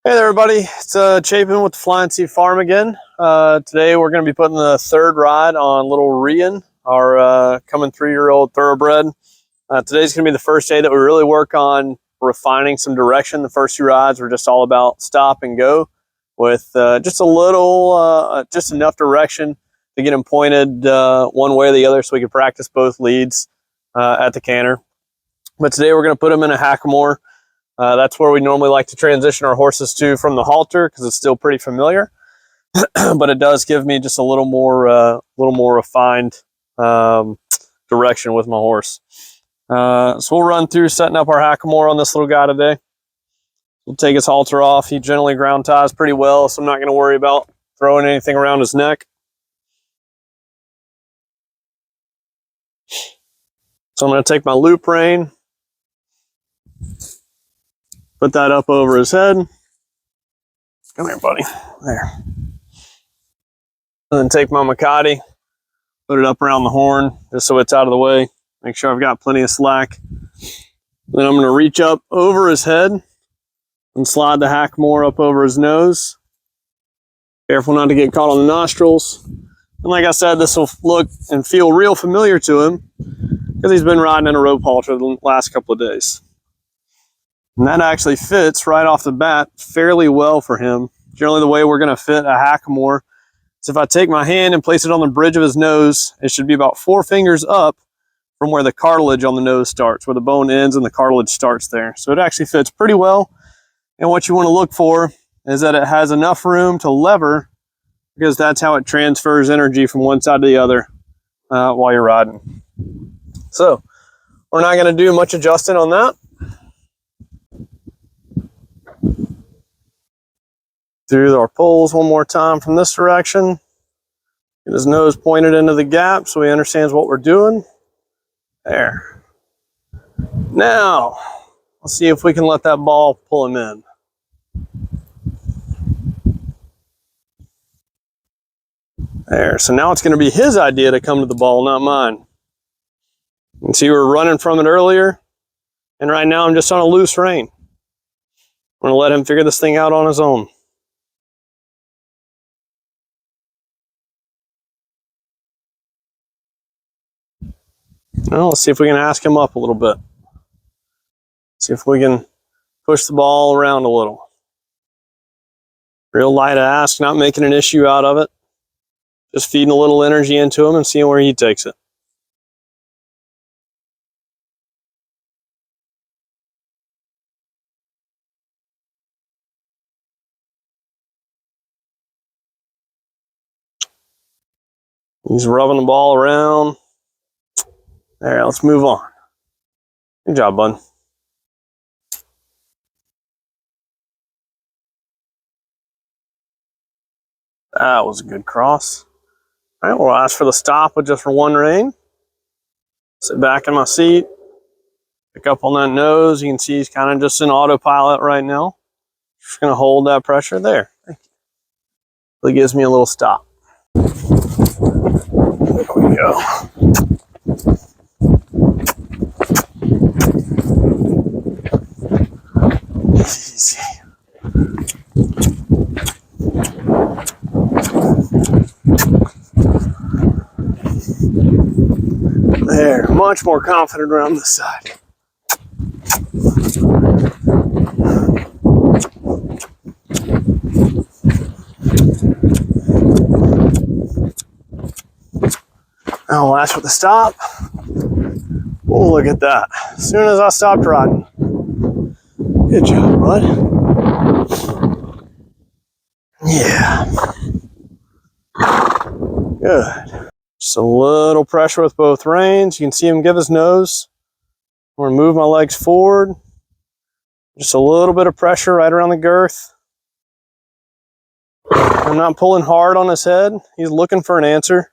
Hey there, everybody. It's Chapin with the Flying Sea Farm again. Today we're going to be putting the third ride on little Rian, our coming 3-year-old thoroughbred. Today's going to be the first day that we really work on refining some direction. The first 2 rides were just all about stop and go with just a little, just enough direction to get him pointed one way or the other so we could practice both leads at the canter. But today we're going to put him in a hackamore. That's where we normally like to transition our horses to from the halter because it's still pretty familiar, but it does give me just a little more refined direction with my horse. So we'll run through setting up our hackamore on this little guy today. We'll take his halter off. He generally ground ties pretty well, so I'm not going to worry about throwing anything around his neck. So I'm going to take my loop rein, put that up over his head. Come here, buddy. There. And then take my Makati, put it up around the horn, just so it's out of the way. Make sure I've got plenty of slack. Then I'm going to reach up over his head and slide the hackamore up over his nose. Careful not to get caught on the nostrils. And like I said, this will look and feel real familiar to him because he's been riding in a rope halter the last couple of days. And that actually fits right off the bat fairly well for him. Generally, the way we're going to fit a hackamore is if I take my hand and place it on the bridge of his nose, it should be about 4 fingers up from where the cartilage on the nose starts, where the bone ends and the cartilage starts there. So it actually fits pretty well. And what you want to look for is that it has enough room to lever, because that's how it transfers energy from one side to the other while you're riding. So we're not going to do much adjusting on that. Through our poles one more time from this direction. Get his nose pointed into the gap so he understands what we're doing. There. Now, let's see if we can let that ball pull him in. There. So now it's going to be his idea to come to the ball, not mine. You can see we were running from it earlier, and right now I'm just on a loose rein. I'm going to let him figure this thing out on his own. Now let's see if we can ask him up a little bit. See if we can push the ball around a little. Real light ask, not making an issue out of it. Just feeding a little energy into him and seeing where he takes it. He's rubbing the ball around. There, let's move on. Good job, bud. That was a good cross. All right, we'll ask for the stop with just for one rein. Sit back in my seat. Pick up on that nose. You can see he's kind of just in autopilot right now. Just going to hold that pressure there. Thank you. It gives me a little stop. There we go. Easy. There, much more confident around this side. Now we'll ask for the stop. Oh, look at that. As soon as I stopped riding. Good job, bud. Yeah. Good. Just a little pressure with both reins. You can see him give his nose. I'm going to move my legs forward. Just a little bit of pressure right around the girth. I'm not pulling hard on his head. He's looking for an answer.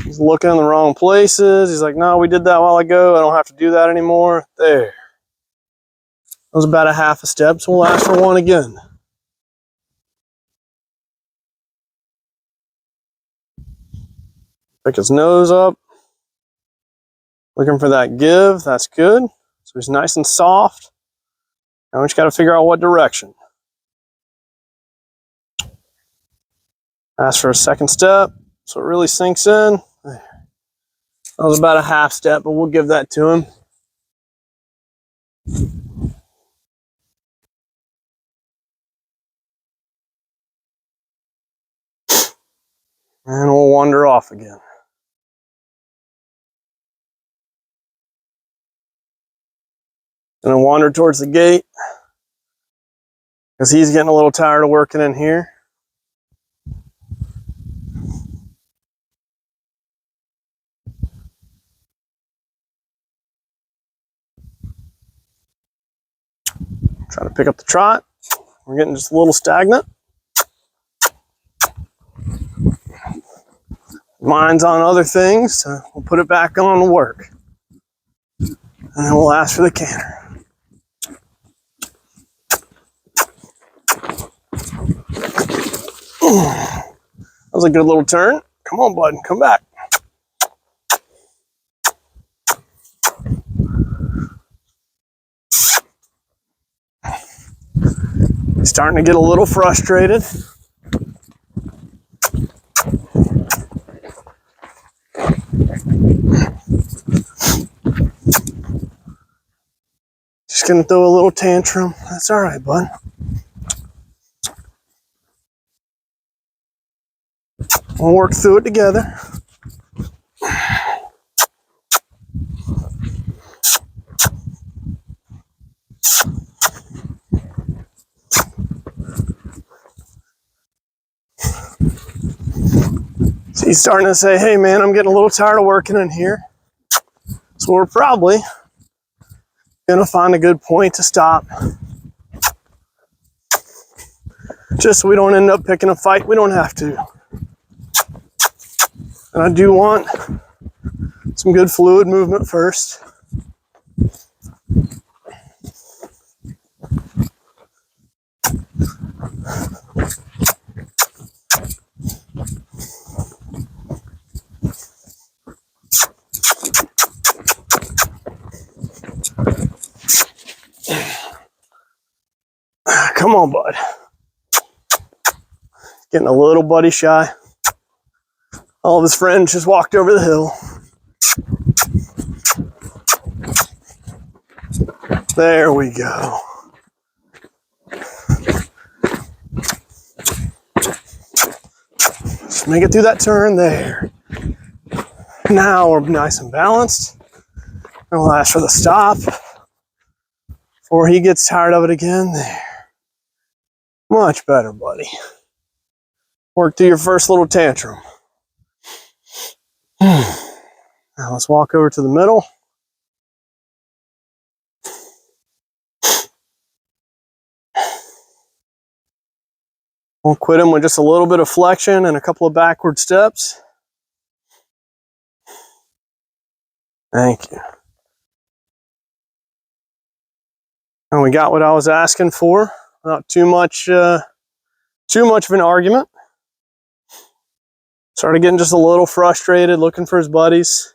He's looking in the wrong places. He's like, no, we did that a while ago. I don't have to do that anymore. There. That was about a half a step, so we'll ask for one again. Pick his nose up. Looking for that give, that's good. So he's nice and soft. Now we just got to figure out what direction. Ask for a second step, so it really sinks in. That was about a half step, but we'll give that to him. And we'll wander off again. Gonna wander towards the gate because he's getting a little tired of working in here. Trying to pick up the trot. We're getting just a little stagnant. Mind's on other things, so we'll put it back on to work. And then we'll ask for the canter. That was a good little turn. Come on, bud, come back. He's starting to get a little frustrated. Just gonna throw a little tantrum. That's all right, bud. We'll work through it together. So he's starting to say, hey man, I'm getting a little tired of working in here. So we're probably gonna find a good point to stop. Just so we don't end up picking a fight we don't have to. And I do want some good fluid movement first. Come on, bud. Getting a little buddy shy. All of his friends just walked over the hill. There we go. Just make it through that turn there. Now we're nice and balanced. And we'll ask for the stop before he gets tired of it again. There. Much better, buddy. Work through your first little tantrum. Now let's walk over to the middle. We'll quit him with just a little bit of flexion and a couple of backward steps. Thank you. And we got what I was asking for. Not too much of an argument. Started getting just a little frustrated, looking for his buddies.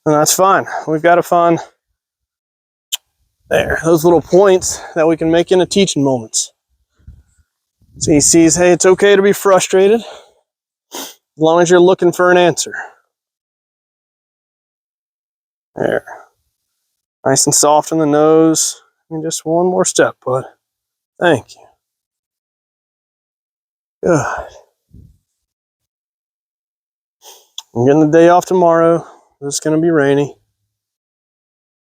And that's fine. We've got to find those little points that we can make into teaching moments. So he sees, hey, it's okay to be frustrated as long as you're looking for an answer. There. Nice and soft in the nose. And just one more step, bud. Thank you. Good. I'm getting the day off tomorrow. It's going to be rainy.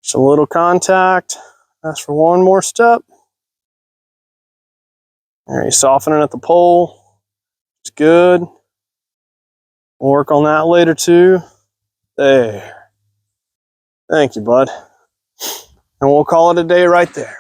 Just a little contact. Ask for one more step. There, he's softening at the pole. It's good. We'll work on that later too. There. Thank you, bud. And we'll call it a day right there.